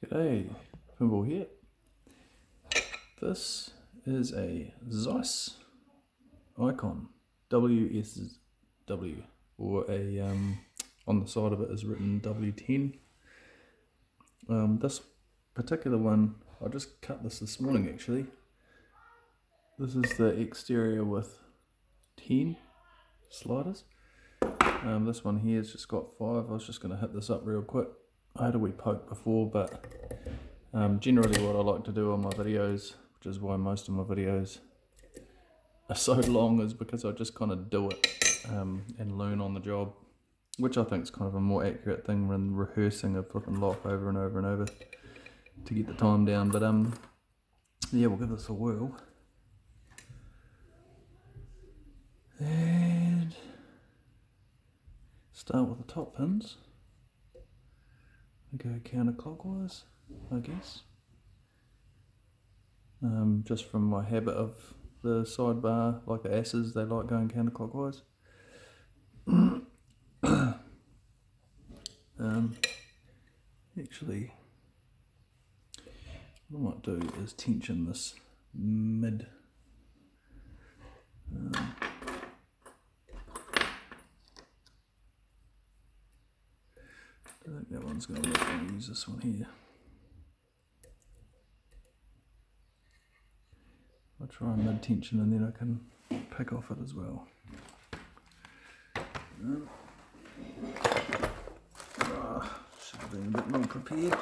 G'day, Pinball here. This is a Zeiss Ikon WSW, or on the side of it is written W10. This particular one, I just cut this morning actually. This is the exterior with 10 sliders. This one here has just got 5. I was just going to hit this up real quick. I had a wee poke before, but generally what I like to do on my videos, which is why most of my videos are so long, is because I just kind of do it and learn on the job, which I think is kind of a more accurate thing than rehearsing a flipping lock over and over and over to get the time down. But yeah, we'll give this a whirl. And start with the top pins. Go counterclockwise, I guess. Just from my habit of the sidebar, like the Asses, they like going counterclockwise. Actually, what I might do is tension this mid. I think that one's going to work. I'm going to use this one here. I'll try mid tension and then I can pick off it as well. Should have been a bit more prepared.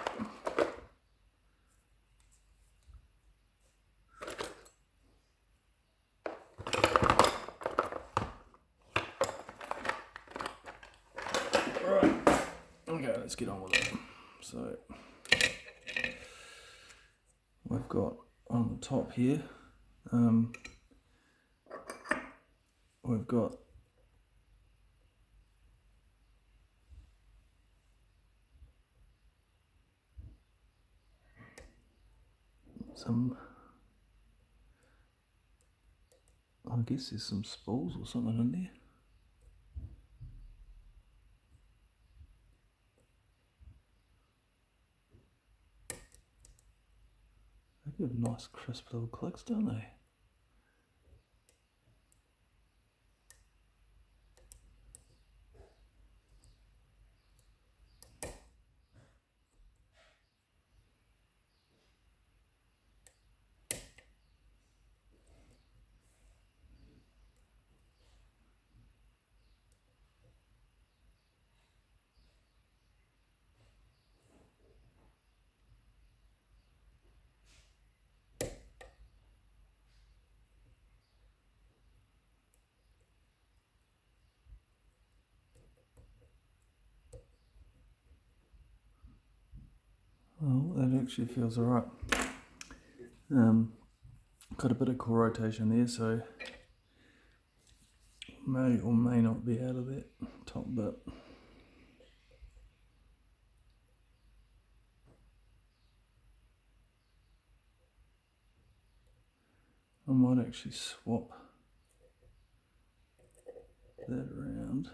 Alright, okay, let's get on with it. So, we've got on the top here, we've got some, I guess there's some spools or something in there. They give nice crisp little clicks, don't they? Well, that actually feels alright. Got a bit of core rotation there, so may or may not be out of that top bit. I might actually swap that around.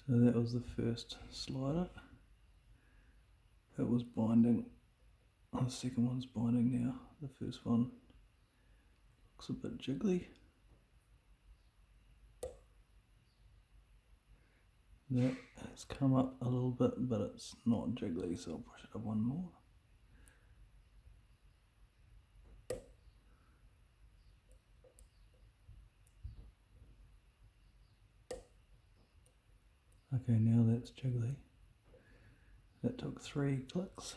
So that was the first slider. It was binding. The second one's binding now. The first one looks a bit jiggly. That has come up a little bit, but it's not jiggly, so I'll push it up one more. Okay, now that's jiggly. That took 3 clicks.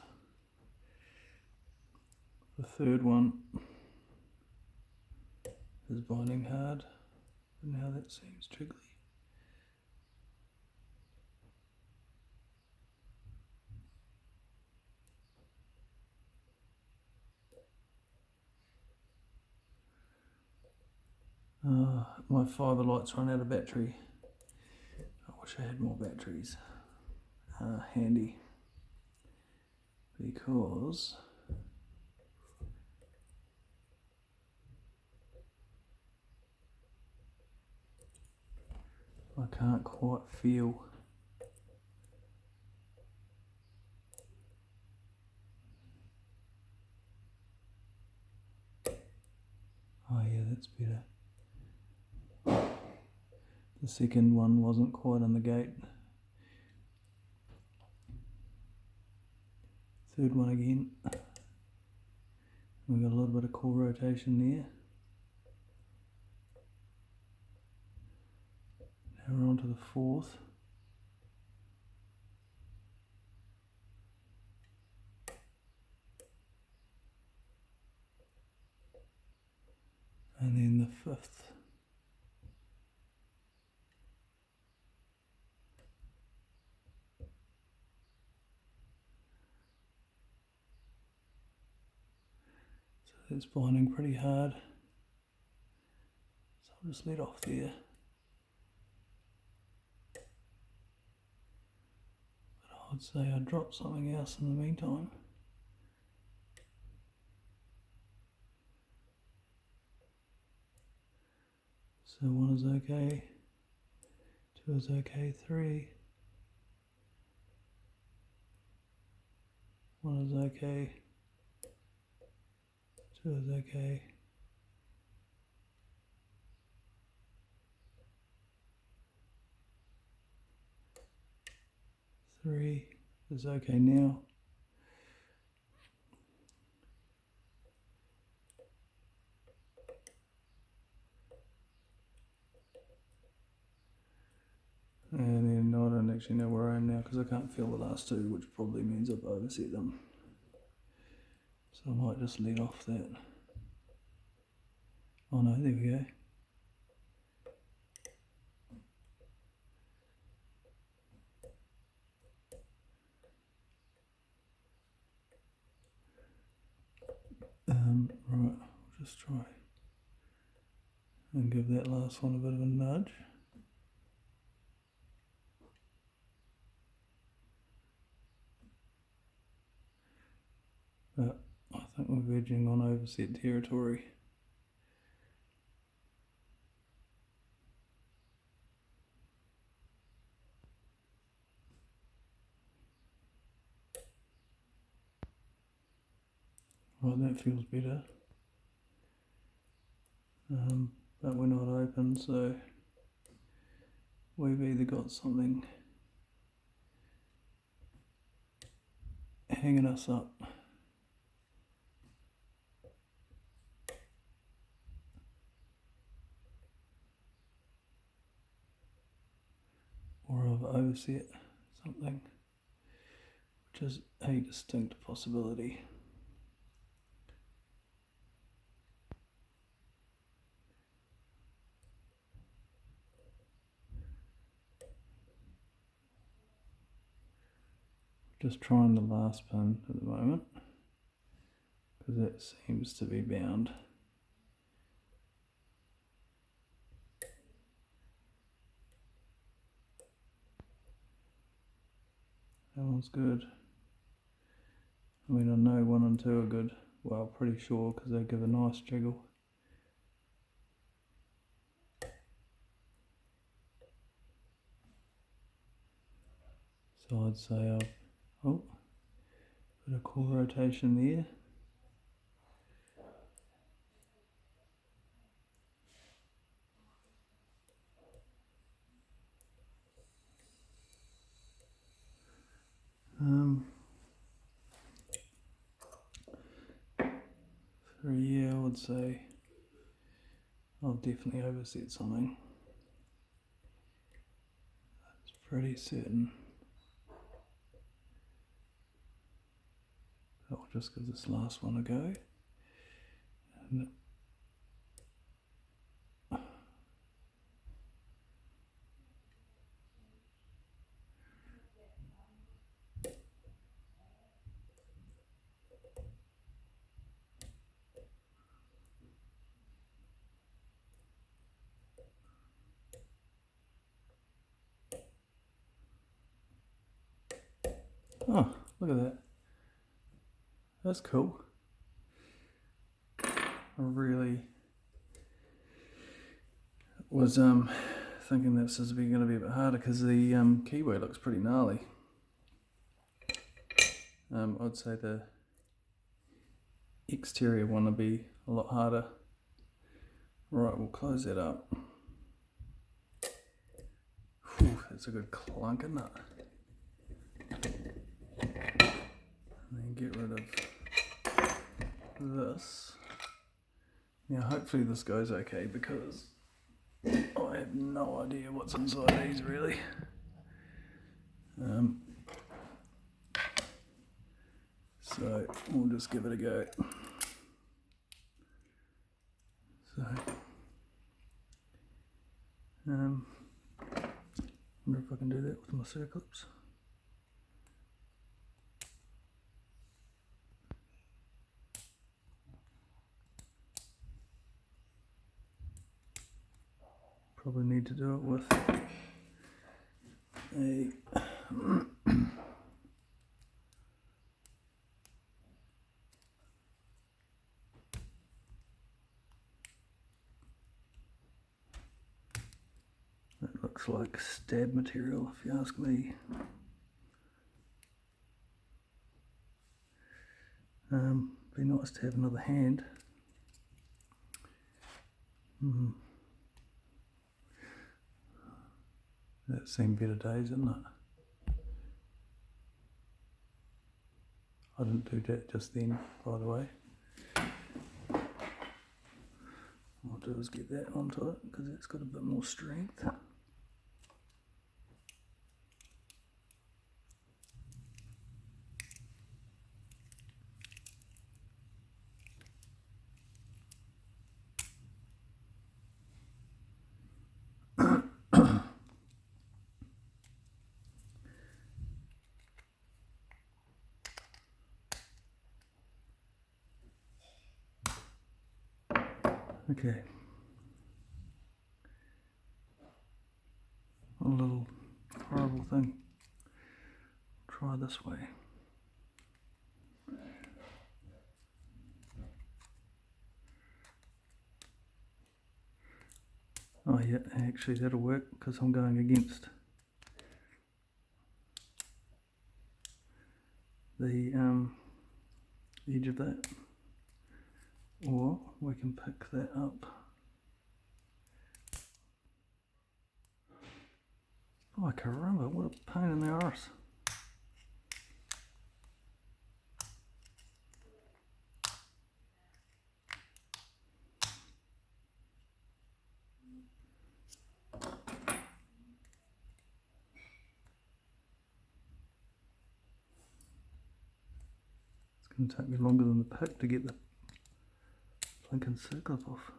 The third one is binding hard, but now that seems jiggly. My fibre light's run out of battery. I wish I had more batteries handy, because I can't quite feel. Oh yeah, that's better. The second one wasn't quite on the gate. Third one again. We got a little bit of core rotation there. Now we're on to the fourth. And then the fifth. So that's binding pretty hard. So I'll just let off there. But I'd say I'd drop something else in the meantime. So 1 is okay, 2 is okay, 3. 1 is okay, 2 is okay. 3 is okay now. And then I don't actually know where I am now because I can't feel the last two, which probably means I've overset them. So I might just let off that. Oh no, there we go. Right, I'll just try and give that last one a bit of a nudge. But I think we're verging on overset territory. Right, that feels better. But we're not open, so we've either got something hanging us up, or I've overset something, which is a distinct possibility. Just trying the last pin at the moment, because it seems to be bound. That one's good. I mean, I know 1 and 2 are good. Well, pretty sure, because they give a nice jiggle. So I'd say I've, oh, bit of core rotation there. For a year, I would say I'll definitely overset something. That's pretty certain. I'll just give this last one a go. And Oh, look at that. That's cool. I really was thinking this is going to be a bit harder because the keyway looks pretty gnarly. I'd say the exterior one will be a lot harder. Right, we'll close that up. Whew, that's a good clunk, isn't it? And then get rid of this. Now hopefully this goes okay because I have no idea what's inside these really. So we'll just give it a go. So, wonder if I can do that with my circlips. Probably need to do it with a that looks like stab material if you ask me. Be nice to have another hand. That's seen better days, isn't it? I didn't do that just then, by the way. What I'll do is get that onto it because it's got a bit more strength. Okay. A little horrible thing. Try this way. Oh yeah, actually that'll work because I'm going against the edge of that. Or we can pick that up. Oh caramba, what a pain in the arse. It's going to take me longer than the pick to get the blinking circlip off.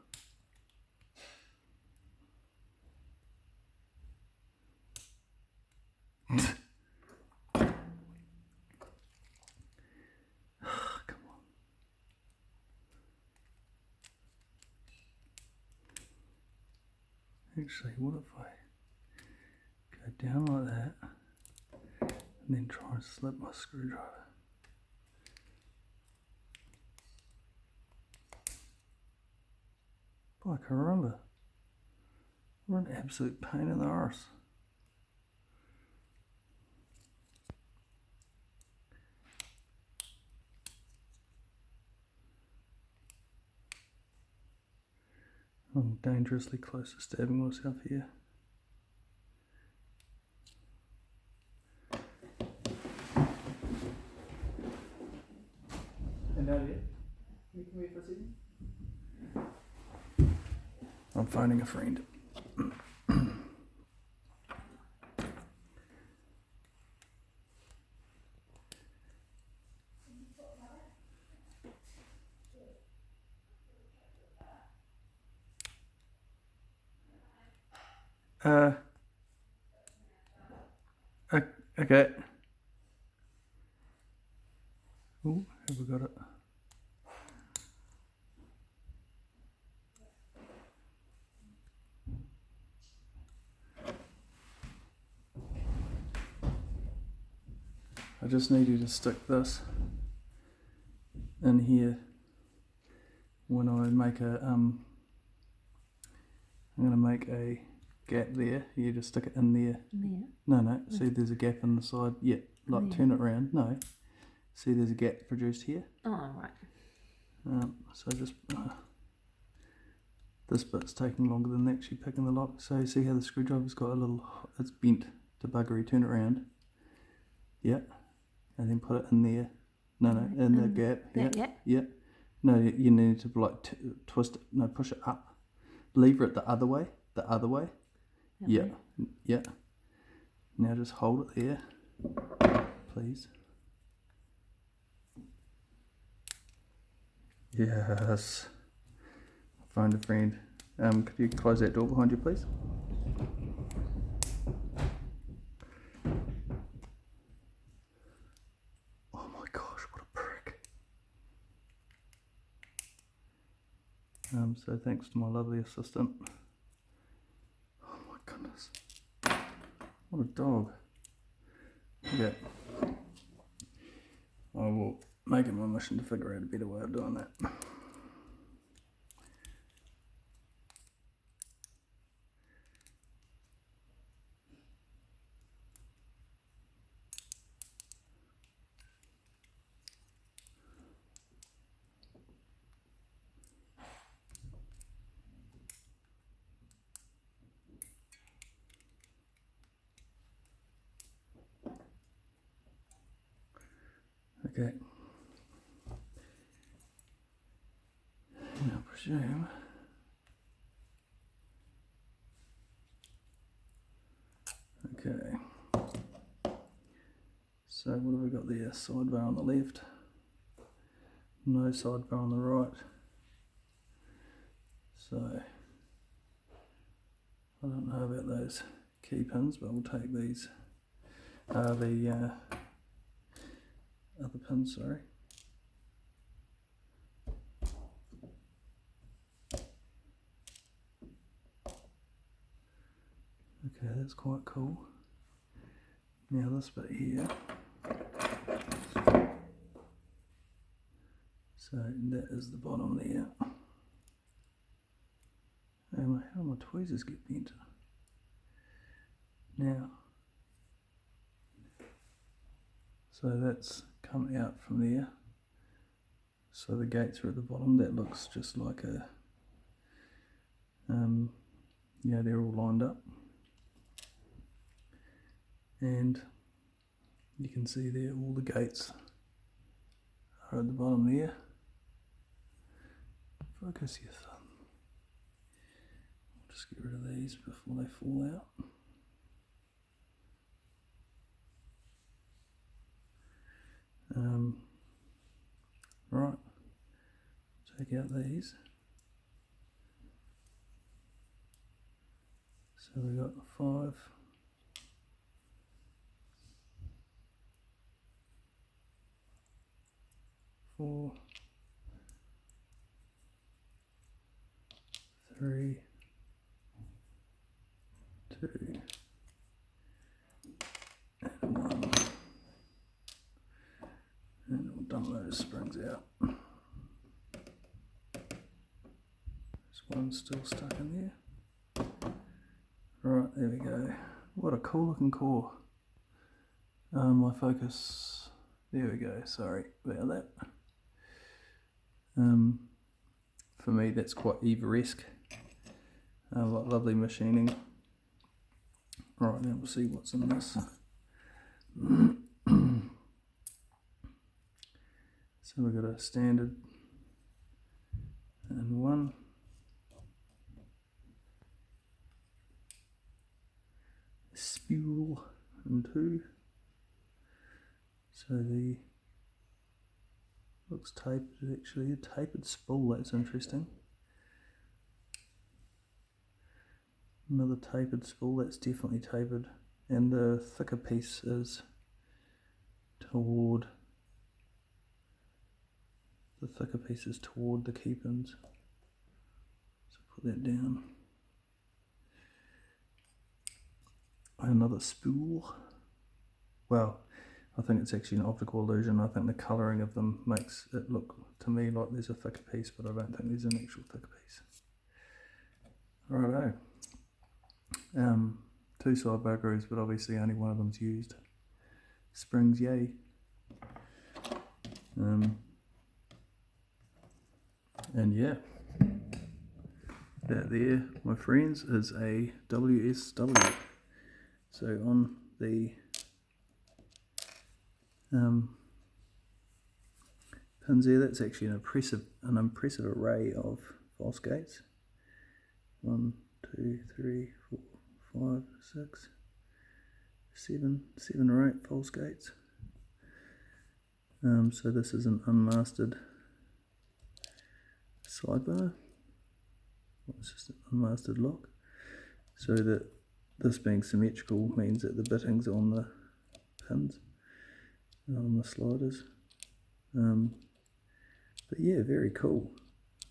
Actually, what if I go down like that and then try and slip my screwdriver? Boy, caramba. What an absolute pain in the arse. I'm dangerously close to stabbing myself here. And now yet? Can you come here for a second? I'm phoning a friend. Okay. Oh, have we got it? I just need you to stick this in here when I make a I'm going to make a gap there. You just stick it in there. There? No, see there's a gap in the side. Yeah, like turn it around. No, see there's a gap produced here. Oh, right. So just this bit's taking longer than actually picking the lock. So you see how the screwdriver's got a little, it's bent to buggery. Turn it around. Yeah, and then put it in there. No, in the gap. That gap? Yeah. No, you need to like twist it. No, push it up. Lever it the other way. The other way. Yeah. Yeah. Now just hold it there, please. Yes. Find a friend. Could you close that door behind you, please? Oh my gosh, what a prick. So thanks to my lovely assistant. Oh my goodness. What a dog. Yeah. I will make it my mission to figure out a better way of doing that. Okay. I presume. Okay. So what have we got there? Sidebar on the left. No sidebar on the right. So I don't know about those key pins, but we'll take these. The other pins, sorry. Okay, that's quite cool. Now this bit here. So that is the bottom there. And how do my tweezers get bent? Now, so that's come out from there. So the gates are at the bottom. That looks just like a, yeah, they're all lined up. And you can see there all the gates are at the bottom there. Focus your thumb. Just get rid of these before they fall out. Right, take out these. So we've got 5, 4, 3, 2, and 1. And we'll dump those springs out. There's one still stuck in there. Right, there we go. What a cool looking core. My focus, there we go, sorry about that. For me that's quite Eva-esque. Lovely machining. Right, now we'll see what's in this. So we've got a standard and 1. Spool and 2. So the looks tapered actually, a tapered spool, that's interesting. Another tapered spool, that's definitely tapered, and the thicker piece is toward the key pins. So put that down. Another spool. Well, I think it's actually an optical illusion. I think the colouring of them makes it look to me like there's a thicker piece, but I don't think there's an actual thicker piece. Righto. 2 sidebar grooves, but obviously only one of them's used. Springs, yay. And yeah, that there, my friends, is a WSW. So on the pins there, that's actually an impressive array of false gates. 1, 2, 3, 4, 5, 6, 7 or 8 false gates. So this is an unmastered sidebar. It's just an unmastered lock. So that this being symmetrical means that the bitting's on the pins, not on the sliders. But yeah, very cool.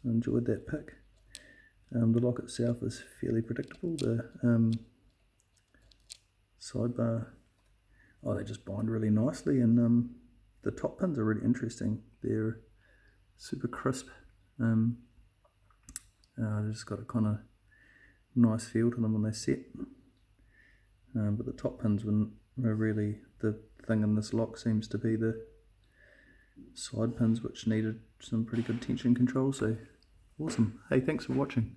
I enjoyed that pick. The lock itself is fairly predictable. The sidebar, they just bind really nicely, and the top pins are really interesting. They're super crisp. They've just got a kind of nice feel to them when they set. But the top pins were really the thing in this lock. Seems to be the side pins, which needed some pretty good tension control. So awesome. Hey, thanks for watching.